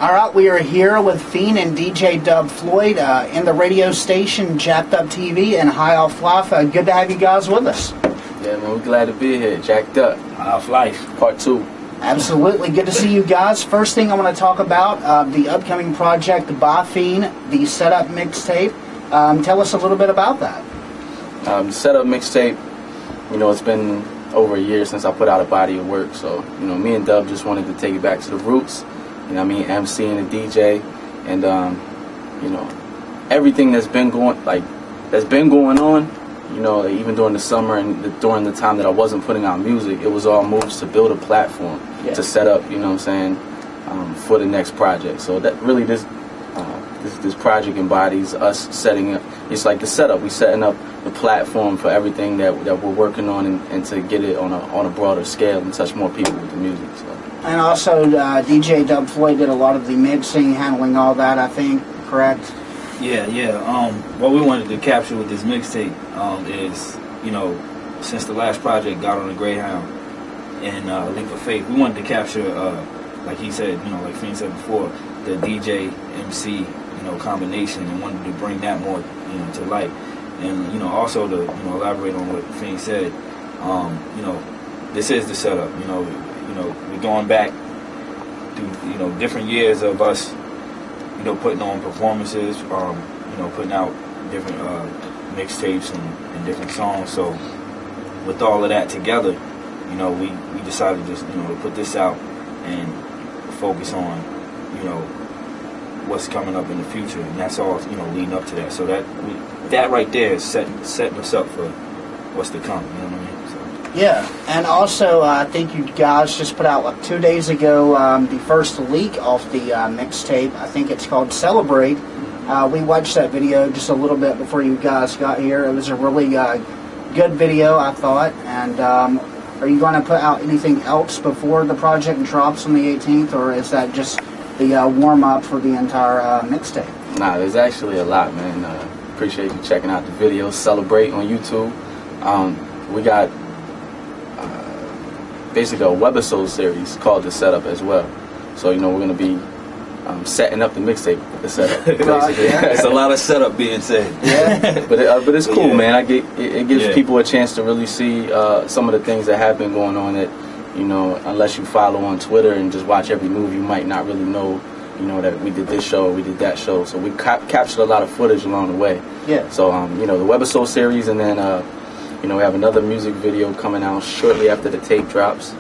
All right, we are here with Phene and DJ Dub Floyd in the radio station Jacked Up TV and HighoffLife. Good to have you guys with us. Yeah, man, we're glad to be here. Jacked Up, HighoffLife, Part 2. Absolutely. Good to see you guys. First thing I want to talk about, the upcoming project by Phene, the Setup mixtape. Tell us a little bit about that. The Setup mixtape, it's been over a year since I put out a body of work. So, me and Dub just wanted to take it back to the roots. MC and the DJ, and everything that's been going on, even during the summer and during the time that I wasn't putting out music, it was all moves to build a platform to set up, for the next project. So that really this project embodies us setting up. It's like the setup. We setting up the platform for everything that we're working on, and to get it on a broader scale and touch more people with the music. So. And also, DJ Dub Floyd did a lot of the mixing, handling all that, I think, correct? Yeah. What we wanted to capture with this mixtape is, since the last project, Got on the Greyhound and Leap of Faith, we wanted to capture, like he said, like Phene said before, the DJ MC, combination, and wanted to bring that more, to light. And, also to, elaborate on what Phene said, this is the setup, we're going back through, different years of us, putting on performances, putting out different mixtapes and different songs. So with all of that together, we decided just, to put this out and focus on, what's coming up in the future, and that's all, leading up to that. So that right there is setting us up for what's to come. You know what I mean? So. Yeah, and also I think you guys just put out 2 days ago the first leak off the mixtape. I think it's called Celebrate. We watched that video just a little bit before you guys got here. It was a really good video, I thought. And are you going to put out anything else before the project drops on the 18th, or is that just the warm-up for the entire mixtape? Nah, there's actually a lot, man. Appreciate you checking out the video. Celebrate on YouTube. We got basically a webisode series called The Setup as well. So, we're going to be setting up the mixtape, The Setup. It's a lot of setup being said. Yeah. but it's cool, man. It gives people a chance to really see some of the things that have been going on that, unless you follow on Twitter and just watch every move, you might not really know, that we did this show, we did that show. So we captured a lot of footage along the way. Yeah. So, the webisode series, and then, we have another music video coming out shortly after the tape drops,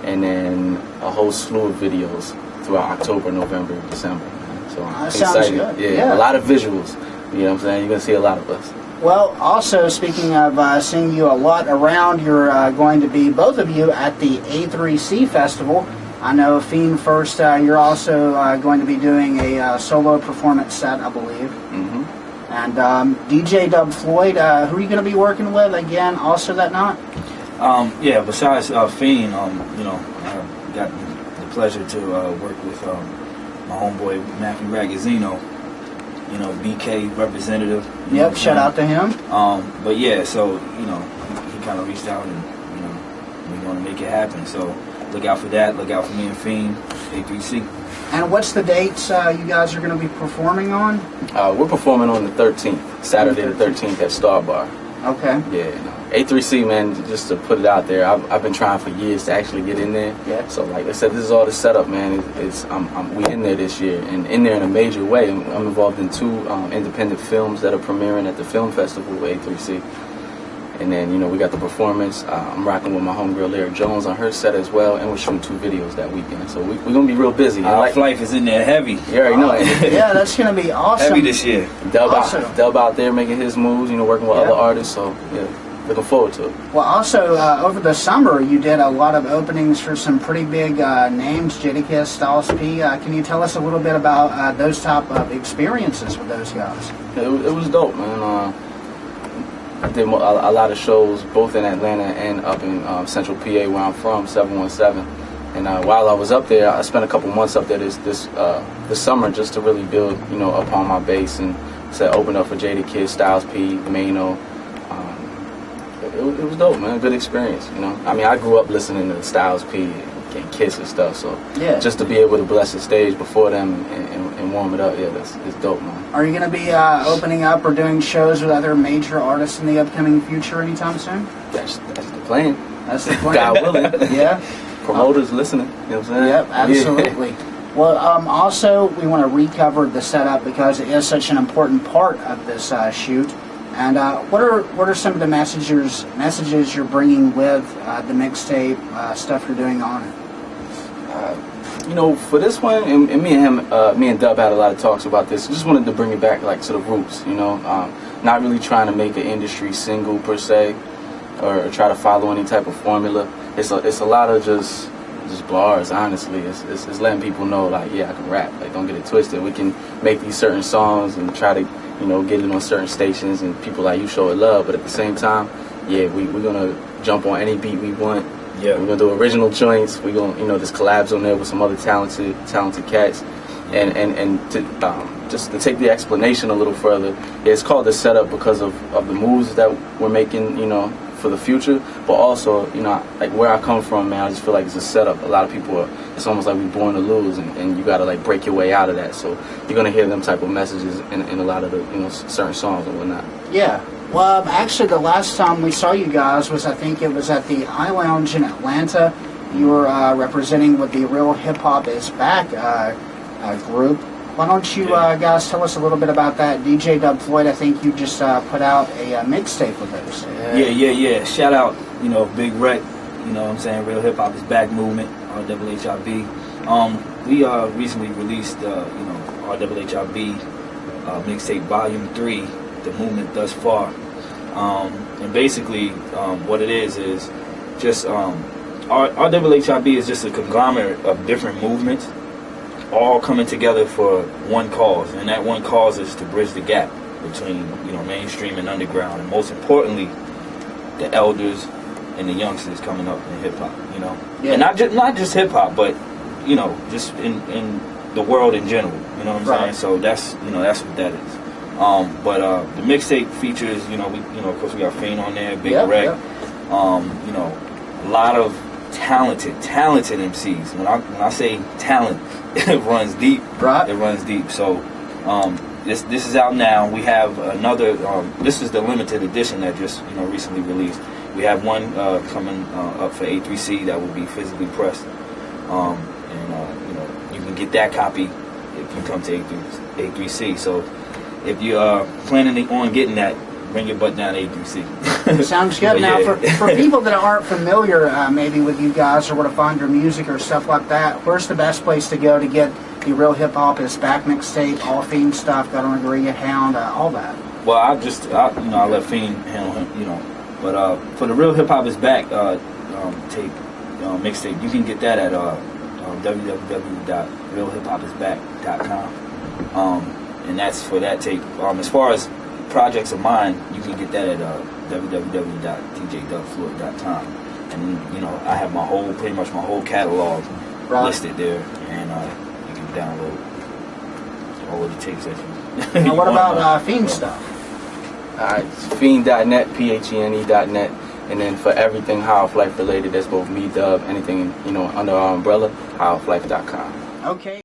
and then a whole slew of videos throughout October, November, and December. So I'm excited. Good. Yeah, a lot of visuals. You know what I'm saying? You're going to see a lot of us. Well, also, speaking of seeing you a lot around, you're going to be, both of you, at the A3C Festival. I know, Phene, first, you're also going to be doing a solo performance set, I believe. Mm-hmm. And DJ Dub Floyd, who are you going to be working with again, also that night? Besides Phene, I got the pleasure to work with my homeboy Matthew Ragazzino, BK representative. Yep, shout out to him. But yeah, so he kind of reached out, and we want to make it happen. So look out for that. Look out for me and Phene, A3C. And what's the dates you guys are going to be performing on? We're performing on the 13th, Saturday the 13th at Star Bar. Okay. Yeah, A3C, man, just to put it out there, I've been trying for years to actually get in there. Yeah. So like I said, this is all the setup, man. We in there this year, and in there in a major way. I'm involved in 2 independent films that are premiering at the film festival with A3C. And then, we got the performance. I'm rocking with my homegirl Lyric Jones on her set as well, and we're shooting 2 videos that weekend. So we're going to be real busy. HighoffLife is in there heavy. You already know it. Yeah, that's going to be awesome. Heavy this year. Dub out there making his moves, working with other artists. So, yeah, looking forward to it. Well, also, over the summer, you did a lot of openings for some pretty big names, Jadakiss, Styles P. Can you tell us a little bit about those type of experiences with those guys? It was dope, man. I did a lot of shows both in Atlanta and up in Central PA, where I'm from, 717. And while I was up there, I spent a couple months up there this summer just to really build, upon my base, and open up for Jadakiss, Styles P, Mano. It was dope, man. Good experience, I mean, I grew up listening to Styles P, getting kits and stuff. So Yeah. just to be able to bless the stage before them and warm it up, yeah, it's dope, man. Are you going to be opening up or doing shows with other major artists in the upcoming future anytime soon? That's the plan. That's the plan. God willing. Yeah. Promoters listening. You know what I'm saying? Yep, absolutely. Well, also, we want to recover the setup because it is such an important part of this shoot. And what are some of the messages you're bringing with the mixtape, stuff you're doing on it? You know, for this one, and me and Dub had a lot of talks about this. Just wanted to bring it back, like, to the roots. You know, not really trying to make an industry single per se, or try to follow any type of formula. It's a lot of just bars. Honestly, it's letting people know, like, yeah, I can rap. Like, don't get it twisted. We can make these certain songs and try to, you know, get it on certain stations and people like you show it love. But at the same time, yeah, we're gonna jump on any beat we want. Yeah. We're gonna do original joints. We're gonna, you know, there's collabs on there with some other talented cats, and to, just to take the explanation a little further, yeah, it's called the setup because of the moves that we're making, you know, for the future. But also, you know, like where I come from, man, I just feel like it's a setup. A lot of people it's almost like we're born to lose, and you gotta like break your way out of that. So you're gonna hear them type of messages in a lot of the, you know, certain songs and whatnot. Yeah. Well, actually, the last time we saw you guys was, I think it was at the iLounge in Atlanta. You were representing with the Real Hip Hop Is Back group. Why don't you guys tell us a little bit about that? DJ Dub Floyd, I think you just put out a mixtape with us. Yeah. Shout out, you know, Big Rec, you know what I'm saying, Real Hip Hop Is Back movement, RHHIB. We recently released, you know, RHHIB mixtape Volume 3, The Movement Thus Far. And basically, what it is just, RHHIB is just a conglomerate of different movements, all coming together for one cause, and that one cause is to bridge the gap between, you know, mainstream and underground, and most importantly, the elders and the youngsters coming up in hip hop, you know, and not just hip hop, but, you know, just in the world in general, you know what I'm saying? So that's, you know, that's what that is. But the mixtape features, you know, of course we got Phene on there, Big Rec, you know, a lot of talented MCs. When I say talent, it runs deep. Right. It runs deep. So this is out now. We have another. This is the limited edition that just, you know, recently released. We have one coming up for A3C that will be physically pressed, and you know, you can get that copy if you come to A3C. So if you're planning on getting that, bring your butt down to A3C. Sounds good. Now, for people that aren't familiar maybe with you guys or where to find your music or stuff like that, where's the best place to go to get the Real Hip Hop Is Back mixtape, all Phene stuff, Got on a Grid Hound, all that? Well, I let Phene handle him, you know. But for the Real Hip Hop Is Back tape, mixtape, you can get that at www.realhiphopisback.com. And that's for that tape. As far as projects of mine, you can get that at www.djdubfloyd.com. And, you know, I have pretty much my whole catalog listed there, and you can download all of the tapes that you. Now, what about Phene stuff? It's Phene.net, Phene.net, and then for everything HighoffLife related, that's both me, Dub, anything, you know, under our umbrella, HighoffLife.com. Okay.